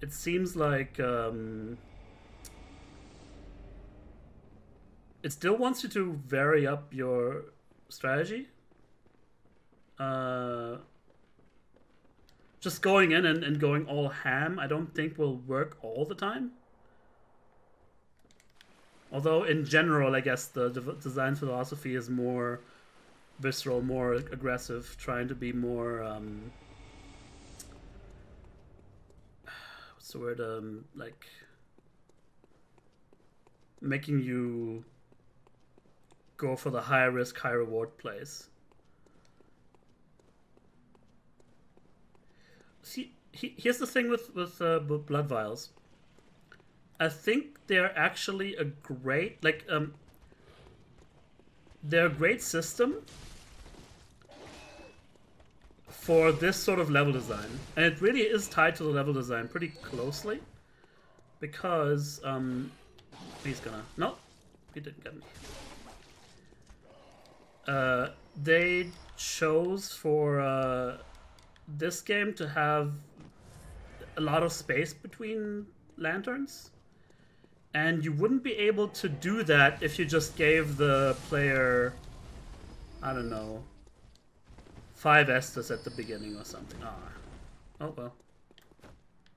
it seems like it still wants you to vary up your strategy. Uh, just going in and going all ham, I don't think will work all the time. Although in general, I guess the design philosophy is more visceral, more aggressive, trying to be more what's the word? Like making you go for the high risk, high reward plays. See, here's the thing with blood vials. I think they're actually a great they're a great system for this sort of level design, and it really is tied to the level design pretty closely because he's gonna no, he didn't get me. They chose for this game to have a lot of space between lanterns. And you wouldn't be able to do that if you just gave the player, I don't know, 5 Estus at the beginning or something. Oh well.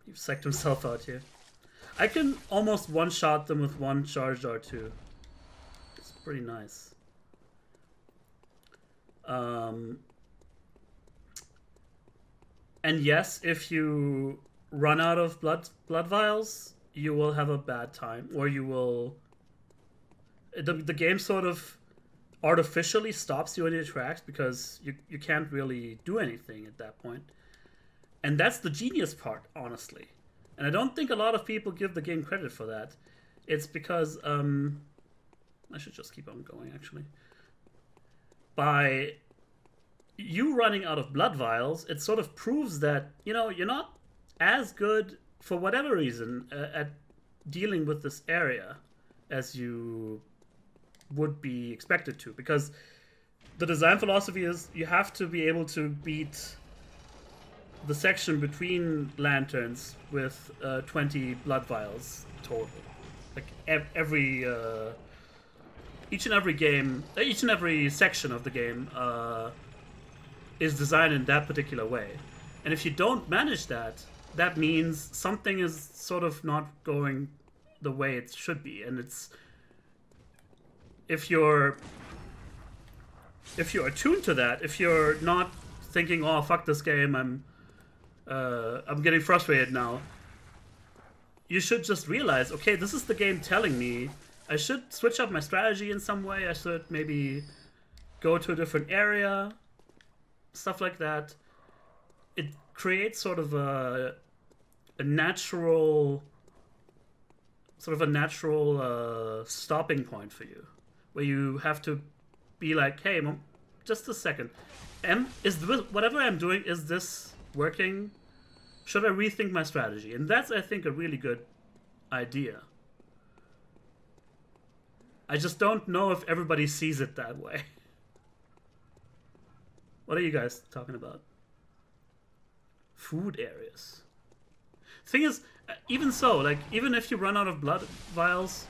He's psyched himself out here. I can almost one-shot them with one charged R2. It's pretty nice. And yes, if you run out of blood vials, you will have a bad time, or you will. The game sort of artificially stops you in your tracks because you can't really do anything at that point. And that's the genius part, honestly. And I don't think a lot of people give the game credit for that. It's because I should just keep on going, actually. By you running out of blood vials, it sort of proves that, you know, you're not as good for whatever reason at dealing with this area as you would be expected to, because the design philosophy is you have to be able to beat the section between lanterns with 20 blood vials total. Like every each and every game, each and every section of the game is designed in that particular way. And if you don't manage that, that means something is sort of not going the way it should be. And it's if you're attuned to that, if you're not thinking, "Oh, fuck this game, I'm getting frustrated now," you should just realize, okay, this is the game telling me I should switch up my strategy in some way. I should maybe go to a different area, stuff like that. It creates sort of a natural stopping point for you, where you have to be like, hey, just a second, whatever I'm doing, is this working? Should I rethink my strategy? And that's, I think, a really good idea. I just don't know if everybody sees it that way. What are you guys talking about? Food areas. Thing is, even so, like, even if you run out of blood vials,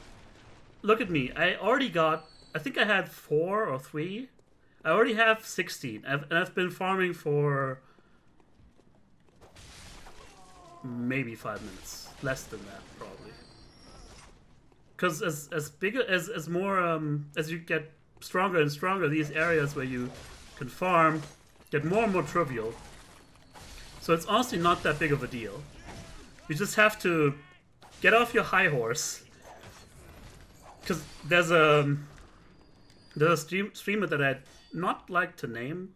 look at me. I already got, I think I had 4 or 3. I already have 16. And I've been farming for maybe 5 minutes. Less than that, probably. Because as more as you get stronger and stronger, these areas where you can farm get more and more trivial. So it's honestly not that big of a deal. You just have to get off your high horse. Because there's a streamer that I'd not like to name.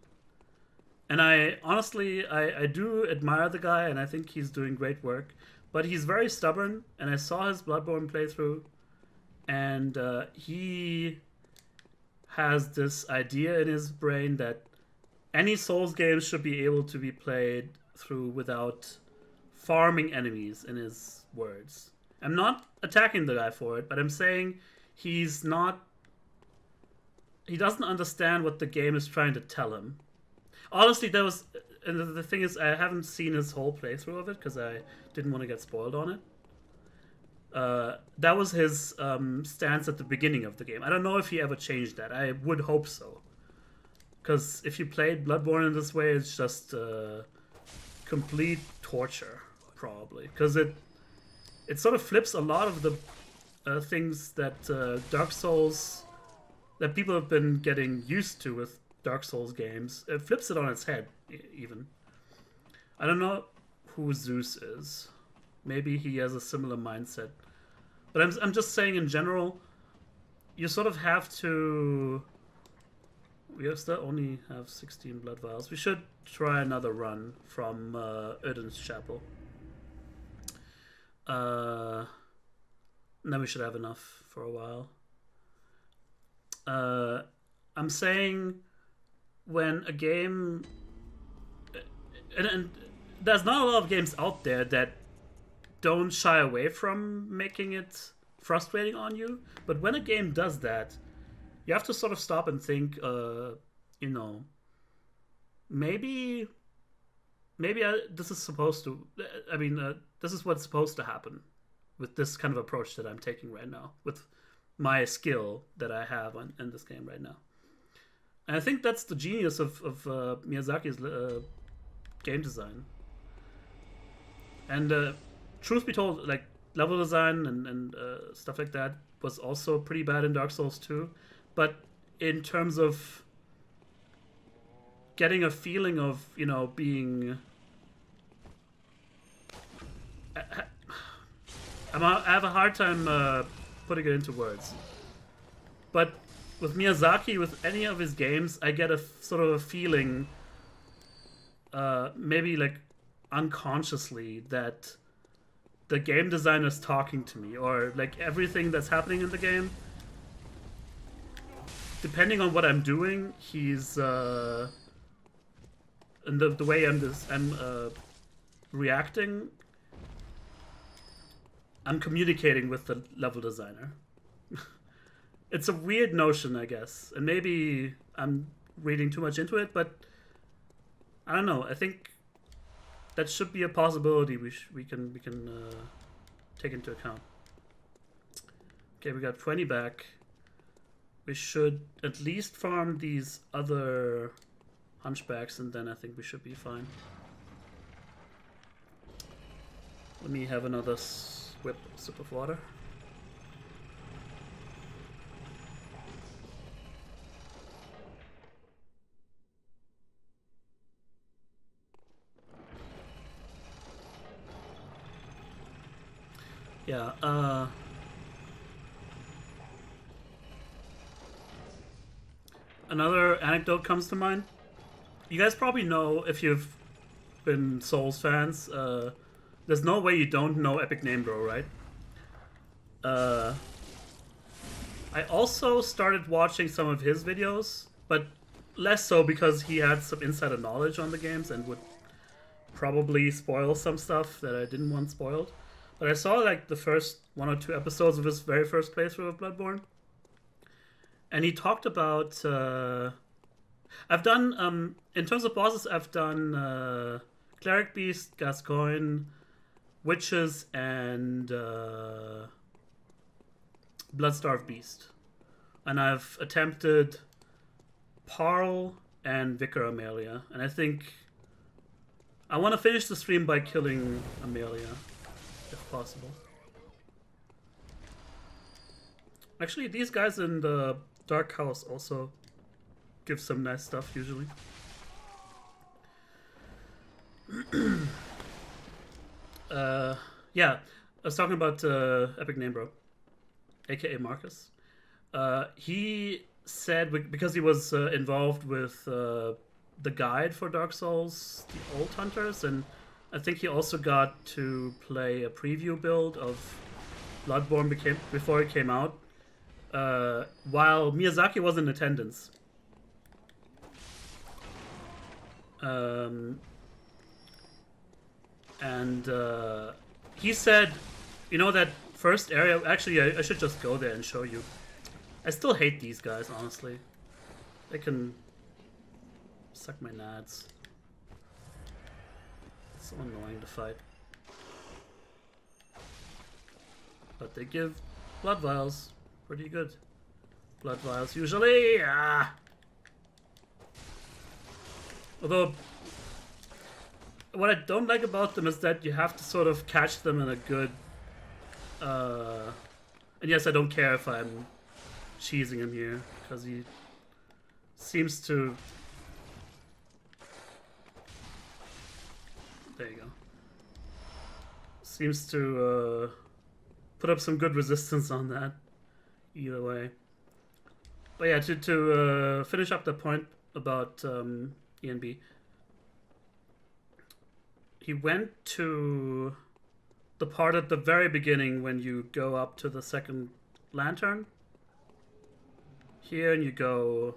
And I honestly do admire the guy, and I think he's doing great work. But he's very stubborn, and I saw his Bloodborne playthrough. And he has this idea in his brain that any Souls game should be able to be played through without farming enemies, in his words. I'm not attacking the guy for it, but I'm saying he doesn't understand what the game is trying to tell him. Honestly, there was and the thing is, I haven't seen his whole playthrough of it because I didn't want to get spoiled on it. That was his stance at the beginning of the game. I don't know if he ever changed that. I would hope so. Because if you played Bloodborne in this way, it's just complete torture, probably. Because it sort of flips a lot of the things that Dark Souls, that people have been getting used to with Dark Souls games. It flips it on its head, even. I don't know who Zeus is. Maybe he has a similar mindset. But I'm just saying in general, you sort of have to... We still only have 16 blood vials. We should try another run from Odin's Chapel. And then we should have enough for a while. I'm saying when a game... And there's not a lot of games out there that don't shy away from making it frustrating on you. But when a game does that, you have to sort of stop and think, you know, maybe this is supposed to... I mean, this is what's supposed to happen with this kind of approach that I'm taking right now, with my skill that I have in this game right now. And I think that's the genius of Miyazaki's game design. And truth be told, like, level design and stuff like that was also pretty bad in Dark Souls 2. But in terms of getting a feeling of, you know, being... I have a hard time putting it into words. But with Miyazaki, with any of his games, I get a sort of a feeling, maybe like unconsciously, that the game designer is talking to me, or like everything that's happening in the game, depending on what I'm doing, he's and the way I'm reacting, I'm communicating with the level designer. It's a weird notion, I guess, and maybe I'm reading too much into it, but I don't know. I think that should be a possibility we can take into account. Okay, we got 20 back. We should at least farm these other hunchbacks, and then I think we should be fine. Let me have another sip of water. Yeah, another anecdote comes to mind. You guys probably know, if you've been Souls fans, there's no way you don't know Epic Name Bro, right? I also started watching some of his videos, but less so because he had some insider knowledge on the games and would probably spoil some stuff that I didn't want spoiled. But I saw like the first 1 or 2 episodes of his very first playthrough of Bloodborne. And he talked about... I've done... in terms of bosses, I've done Cleric Beast, Gascoigne, Witches, and Bloodstarved Beast. And I've attempted Parl and Vicar Amelia. And I think I want to finish the stream by killing Amelia, if possible. Actually, these guys in the Dark House also give some nice stuff, usually. Yeah, I was talking about Epic Name Bro, aka Marcus. He said, because he was involved with the guide for Dark Souls, the Old Hunters, and I think he also got to play a preview build of Bloodborne before it came out, while Miyazaki was in attendance. And he said, you know, that first area... Actually, I should just go there and show you. I still hate these guys, honestly. They can suck my nads. So annoying to fight. But they give blood vials. Pretty good. Blood vials usually. Ah. Although, what I don't like about them is that you have to sort of catch them in a good... and yes, I don't care if I'm cheesing him here, because he seems to... There you go. Seems to put up some good resistance on that. Either way. But yeah, to finish up the point about ENB. He went to the part at the very beginning when you go up to the second lantern. Here, and you go...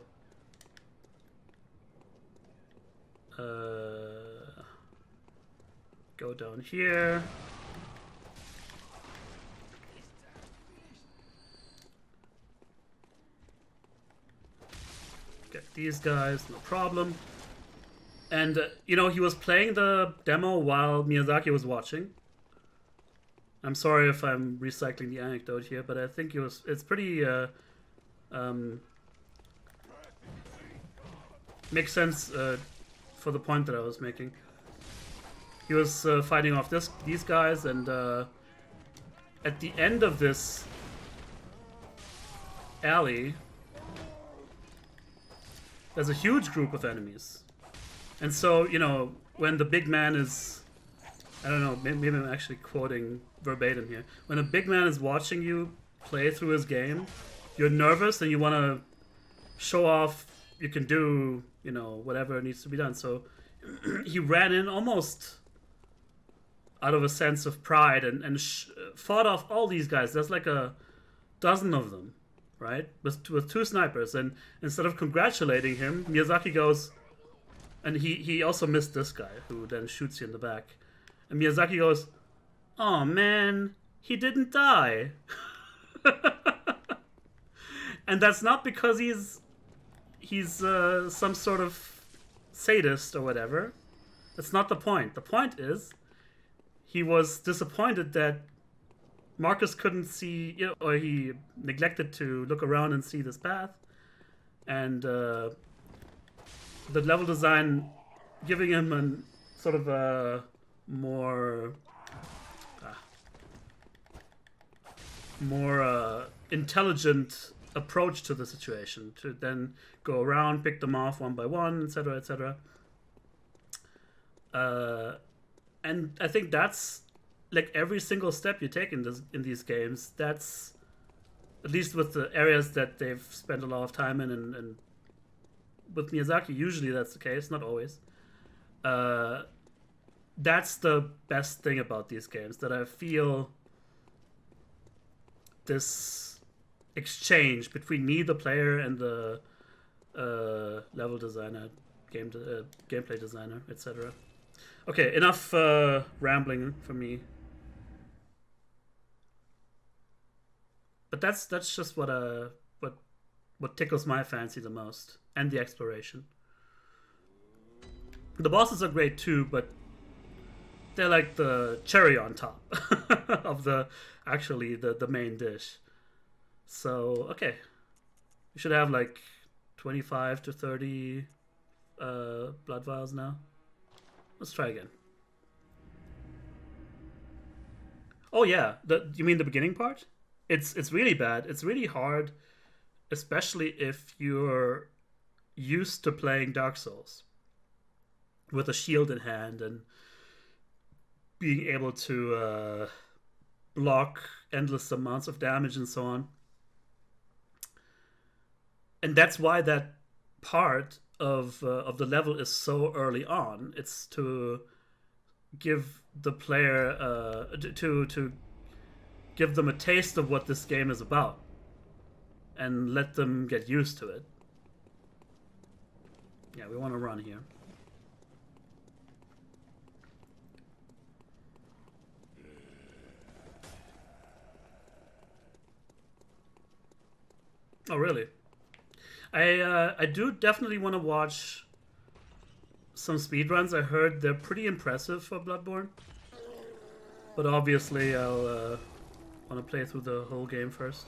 go down here. Get these guys, no problem. And, you know, he was playing the demo while Miyazaki was watching. I'm sorry if I'm recycling the anecdote here, but I think it's pretty, makes sense for the point that I was making. He was fighting off these guys, and at the end of this alley, there's a huge group of enemies. And so, you know, when the big man is... I don't know, maybe I'm actually quoting verbatim here. When a big man is watching you play through his game, you're nervous and you want to show off you can do, you know, whatever needs to be done. So he ran in almost out of a sense of pride and fought off all these guys. There's like a dozen of them, right? With two snipers. And instead of congratulating him, Miyazaki goes... And he also missed this guy, who then shoots you in the back. And Miyazaki goes, "Oh man, he didn't die." And that's not because he's some sort of sadist or whatever. That's not the point. The point is, he was disappointed that Marcus couldn't see, you know, or he neglected to look around and see this path. And the level design giving him a sort of a more intelligent approach to the situation, to then go around, pick them off one by one, etc., etc. And I think that's like every single step you take in these games. That's, at least with the areas that they've spent a lot of time in, and with Miyazaki, usually that's the case, not always. That's the best thing about these games, that I feel this exchange between me, the player, and the level designer, gameplay designer, etc. Okay, enough rambling for me. But that's just what tickles my fancy the most, and the exploration. The bosses are great too, but they're like the cherry on top of the main dish. So okay, we should have like 25 to 30 blood vials now. Let's try again. Oh yeah, you mean the beginning part? It's really bad. It's really hard, especially if you're used to playing Dark Souls with a shield in hand and being able to block endless amounts of damage and so on. And that's why that part of the level is so early on. It's to give the player to give them a taste of what this game is about and let them get used to it. Yeah, we want to run here. Oh, really? I do definitely want to watch some speedruns. I heard they're pretty impressive for Bloodborne. But obviously I'll want to play through the whole game first.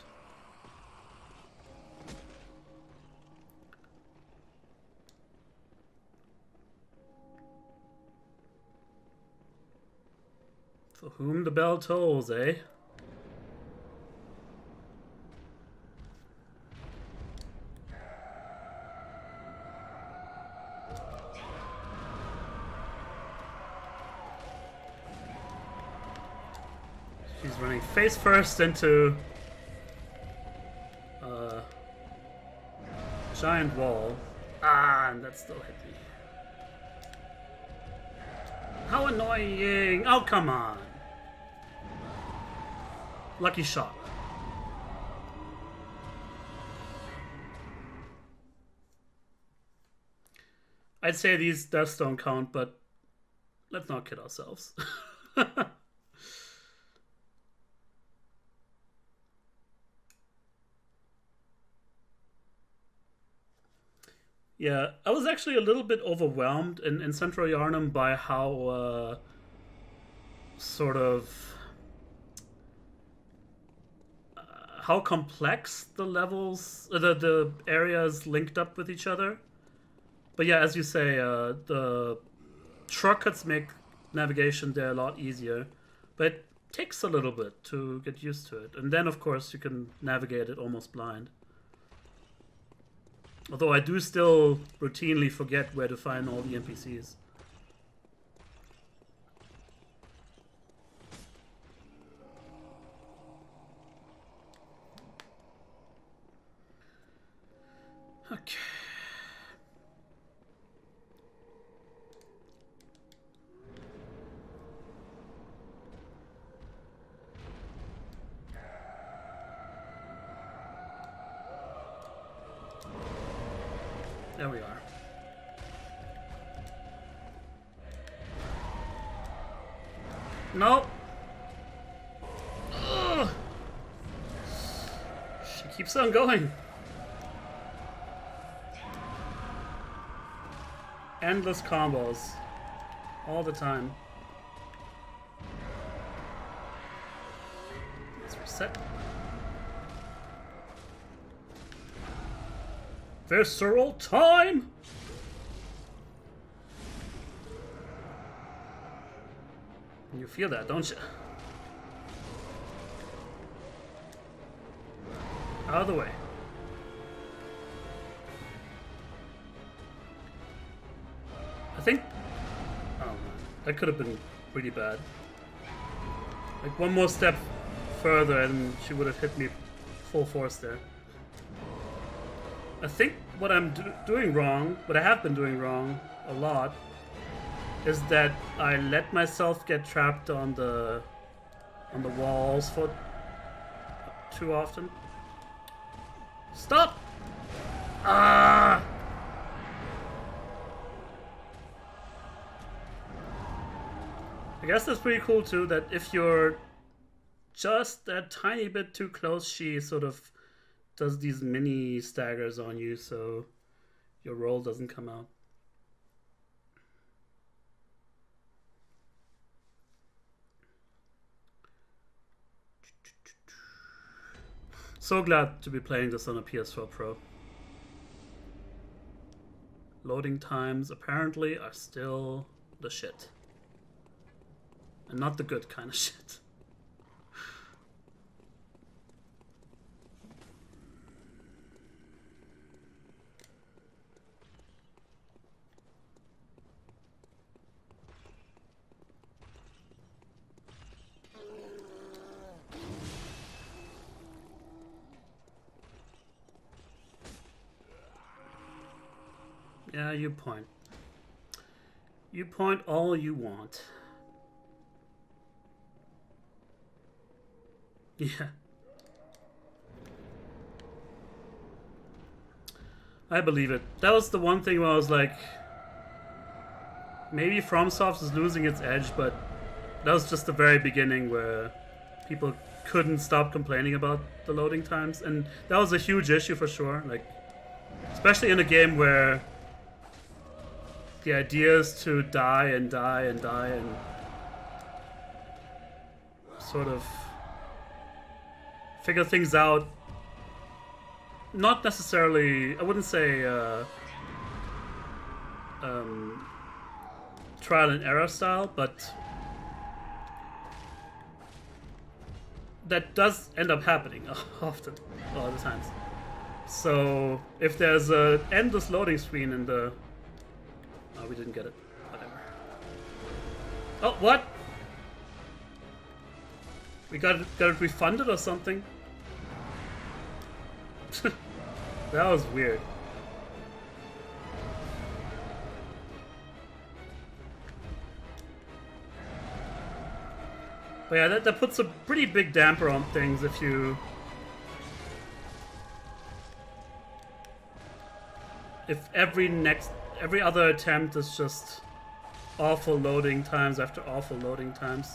For whom the bell tolls, eh? She's running face first into a giant wall. Ah, and that still hit me. How annoying! Oh, come on! Lucky shot. I'd say these deaths don't count, but let's not kid ourselves. Yeah, I was actually a little bit overwhelmed in Central Yarnum by how sort of how complex the levels, the areas linked up with each other. But yeah, as you say, the shortcuts make navigation there a lot easier, but it takes a little bit to get used to it. And then, of course, you can navigate it almost blind. Although I do still routinely forget where to find all the NPCs. Okay. There we are. Nope. Ugh. She keeps on going. Endless combos. All the time. Let's reset. Visceral time! You feel that, don't you? Out of the way. I think... oh man, that could have been pretty bad. Like one more step further and she would have hit me full force there. I think what I'm doing wrong, what I have been doing wrong a lot, is that I let myself get trapped on the walls for too often. Stop! Ah! I guess that's pretty cool too, that if you're just that tiny bit too close, she sort of does these mini staggers on you so your roll doesn't come out. So glad to be playing this on a PS4 Pro. Loading times apparently are still the shit. And not the good kind of shit. Yeah, you point. You point all you want. Yeah. I believe it. That was the one thing where I was like, maybe FromSoft is losing its edge, but that was just the very beginning where people couldn't stop complaining about the loading times, and that was a huge issue for sure. Like, especially in a game where the idea is to die and die and die and sort of figure things out. Not necessarily, I wouldn't say trial and error style, but that does end up happening often, a lot of times. So if there's an endless loading screen in the... Oh, we didn't get it. Whatever. Oh, what? We got it refunded or something? That was weird. But yeah, that puts a pretty big damper on things if you... If every other attempt is just awful loading times after awful loading times.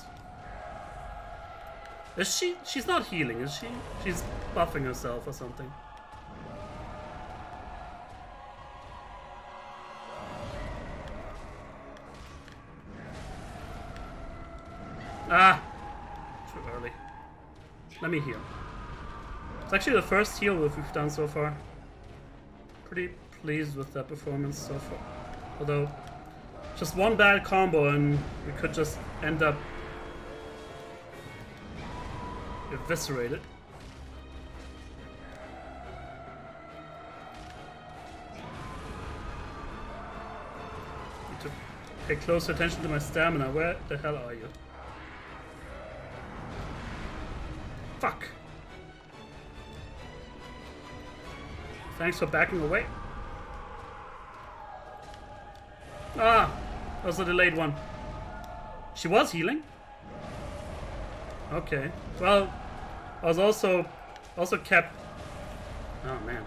Is she? She's not healing, is she? She's buffing herself or something. Ah! Too early. Let me heal. It's actually the first heal we've done so far. Pretty pleased with that performance so far. Although, just one bad combo and we could just end up eviscerated. Need to pay close attention to my stamina. Where the hell are you? Fuck! Thanks for backing away. Ah! That was a delayed one. She was healing? Okay. Well, I was also kept... Oh man.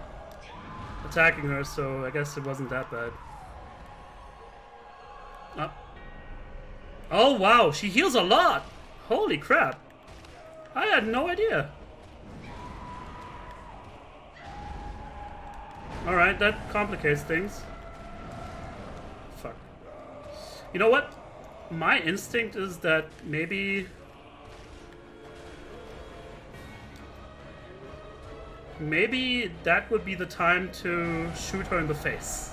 Attacking her, so I guess it wasn't that bad. Oh wow, she heals a lot! Holy crap! I had no idea. Alright, that complicates things. Fuck. You know what? My instinct is that maybe that would be the time to shoot her in the face.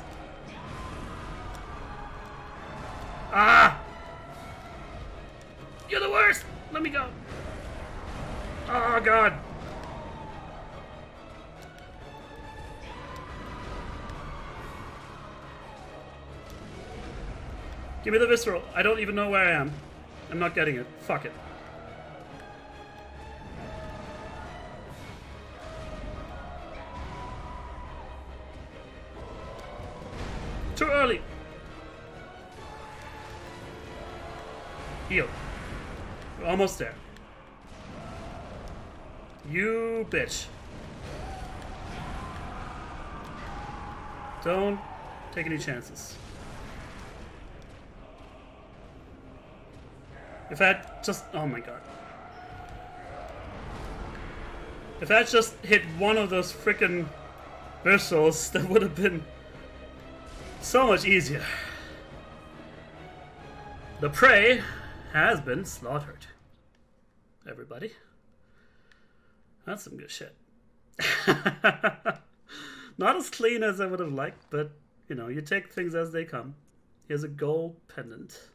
Ah! You're the worst! Let me go. Oh god. Give me the visceral. I don't even know where I am. I'm not getting it. Fuck it. Too early. Heal. We're almost there. You bitch. Don't take any chances. If that just... Oh my god. If that just hit one of those frickin' viscerals, that would have been so much easier. The prey has been slaughtered. Everybody. That's some good shit. Not as clean as I would have liked, but, you know, you take things as they come. Here's a gold pendant.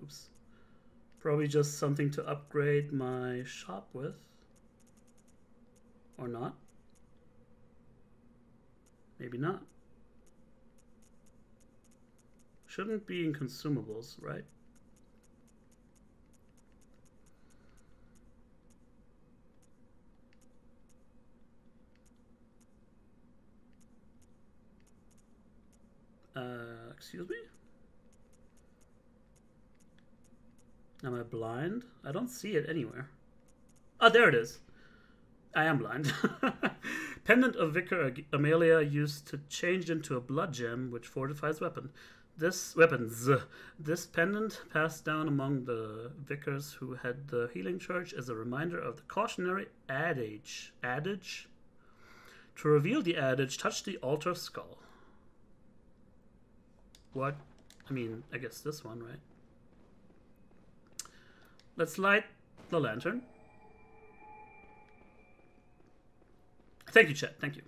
Oops. Probably just something to upgrade my shop with. Or not. Maybe not. Shouldn't be in consumables, right? Excuse me? Am I blind? I don't see it anywhere. Oh, there it is. I am blind. Pendant of Vicar Amelia used to change into a blood gem which fortifies weapons. This pendant passed down among the vicars who had the healing church as a reminder of the cautionary adage. Adage? To reveal the adage, touch the altar skull. What I mean, I guess this one, right? Let's light the lantern. Thank you, chat. Thank you.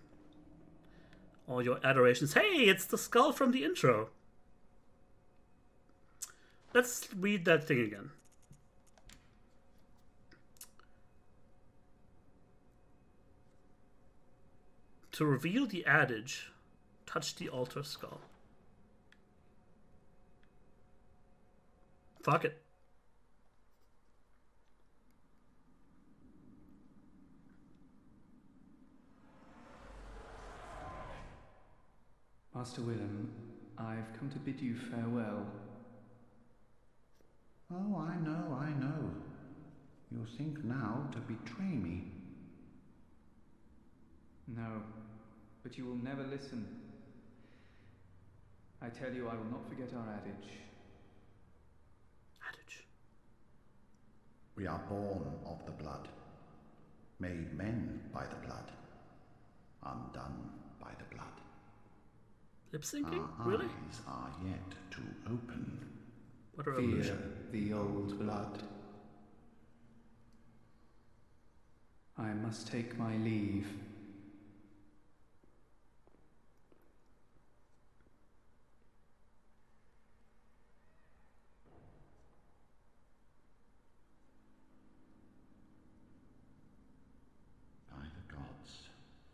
All your adorations. Hey, it's the skull from the intro. Let's read that thing again. To reveal the adage, touch the altar skull. Fuck it. Master Willem, I've come to bid you farewell. Oh, I know, I know. You think now to betray me. No, but you will never listen. I tell you, I will not forget our adage. Adage. We are born of the blood, made men by the blood, undone by the blood. Lip syncing? Our Really? eyes are yet to open. What a revolution. Fear the old blood. I must take my leave. By the gods,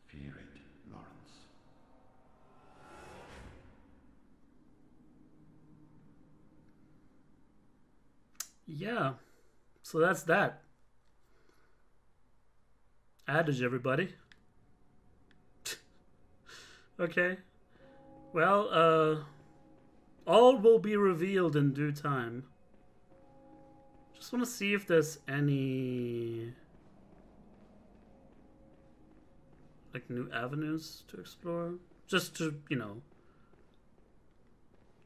fear it, Lawrence. Yeah. So that's that. Adage, everybody. Okay. Well, all will be revealed in due time. Just want to see if there's any like new avenues to explore. Just to, you know,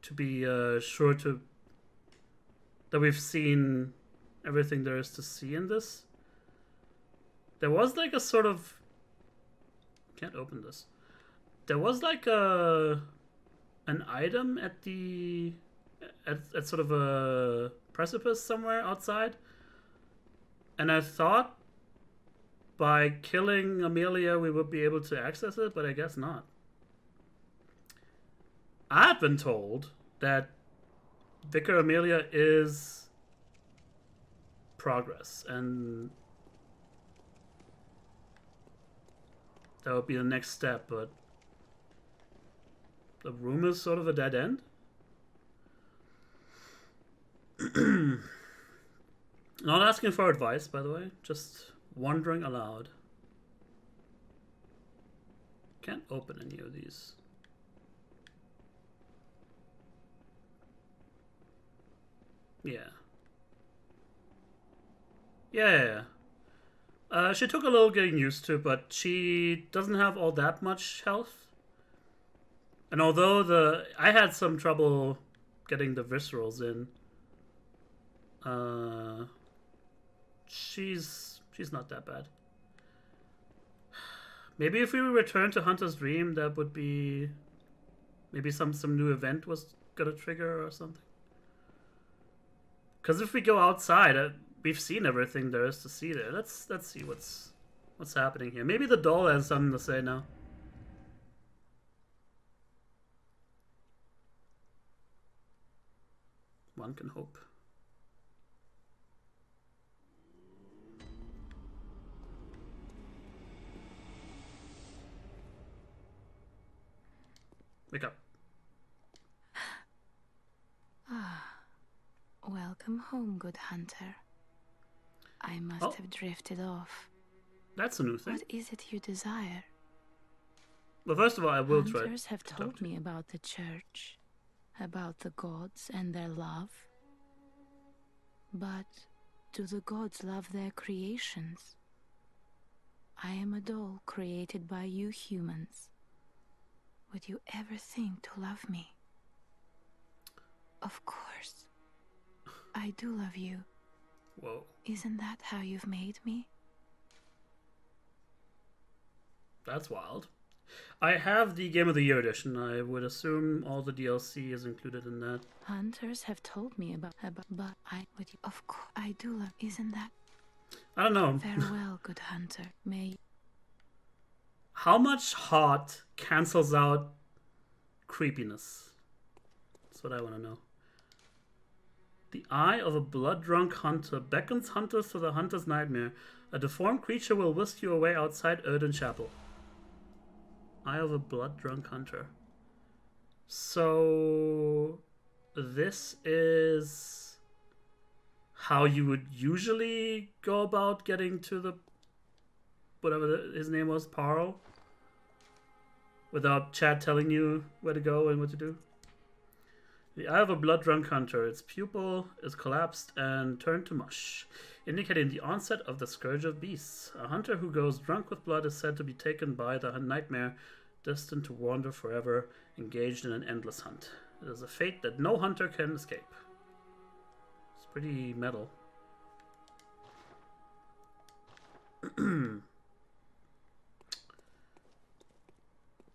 to be sure to that we've seen everything there is to see in this. There was like a sort of... Can't open this. There was like an item at the... At sort of a precipice somewhere outside. And I thought by killing Amelia we would be able to access it, but I guess not. I've been told that Vicar Amelia is progress, and that would be the next step, but the room is sort of a dead end. Not asking for advice, by the way, just wondering aloud. Can't open any of these. Yeah. Yeah. She took a little getting used to, but she doesn't have all that much health. And although I had some trouble getting the viscerals in, she's not that bad. Maybe if we return to Hunter's Dream, that would be maybe some new event was gonna trigger or something. Because if we go outside, we've seen everything there is to see there. Let's see what's happening here. Maybe the doll has something to say now. One can hope. Wake up. Welcome home, good hunter. I must have drifted off. That's a new thing. What is it you desire? Well, first of all, I will try. Hunters have told me about the church, about the gods and their love. But do the gods love their creations? I am a doll created by you humans. Would you ever think to love me? Of course. I do love you. Whoa. Isn't that how you've made me? That's wild. I have the Game of the Year edition. I would assume all the DLC is included in that. Hunters have told me about but I would you of course I do love isn't that I don't know. farewell, good hunter. May How much hot cancels out creepiness? That's what I want to know. The eye of a blood-drunk hunter beckons hunters to the hunter's nightmare. A deformed creature will whisk you away outside Erden Chapel. Eye of a blood-drunk hunter. So this is how you would usually go about getting to the whatever his name was, Parl, without chat telling you where to go and what to do. The eye of a blood-drunk hunter. Its pupil is collapsed and turned to mush, indicating the onset of the scourge of beasts. A hunter who goes drunk with blood is said to be taken by the nightmare, destined to wander forever, engaged in an endless hunt. It is a fate that no hunter can escape. It's pretty metal.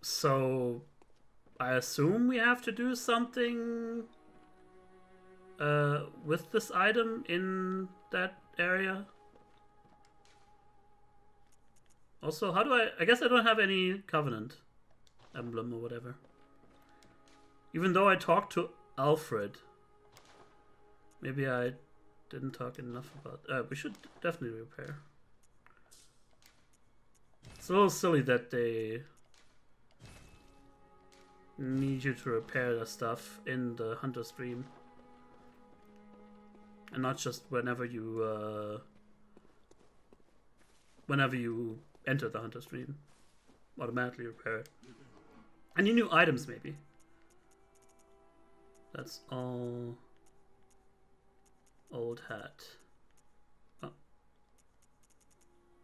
So I assume we have to do something with this item in that area. Also, how do I guess I don't have any Covenant emblem or whatever. Even though I talked to Alfred. Maybe I didn't talk enough about... we should definitely repair. It's a little silly that they need you to repair the stuff in the hunter stream. And not just whenever you enter the hunter stream. Automatically repair it. And new items maybe. That's all. Old hat. Oh.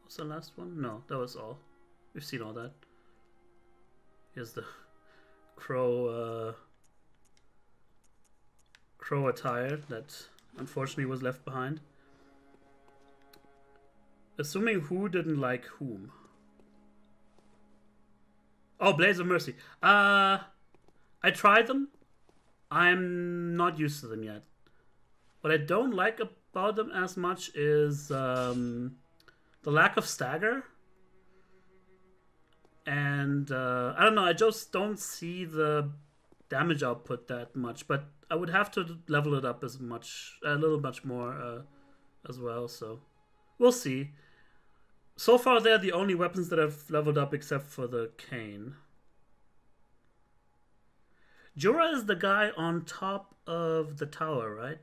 What's the last one? No, that was all. We've seen all that. Here's the crow attire that unfortunately was left behind. Assuming who didn't like whom. Oh, Blades of Mercy. I tried them. I'm not used to them yet. What I don't like about them as much is the lack of stagger. And I don't know, I just don't see the damage output that much. But I would have to level it up a little much more as well. So we'll see. So far, they're the only weapons that I've leveled up except for the cane. Jura is the guy on top of the tower, right?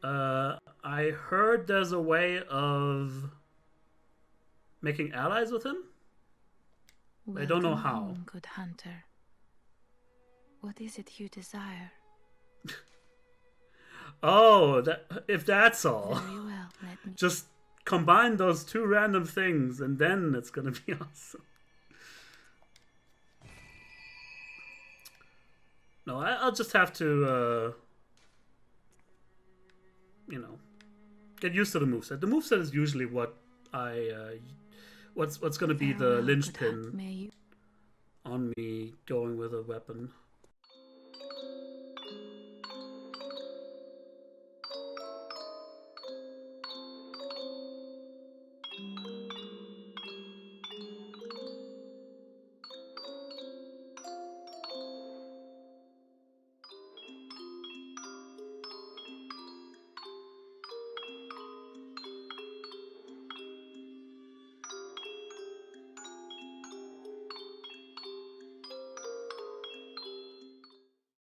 I heard there's a way of making allies with him. I don't know how. Home, good hunter. What is it you desire? Oh, if that's all. Very well, let me... Just combine those two random things and then it's gonna be awesome. No, I'll just have to get used to the moveset. The moveset is usually what what's gonna be the linchpin on me going with a weapon.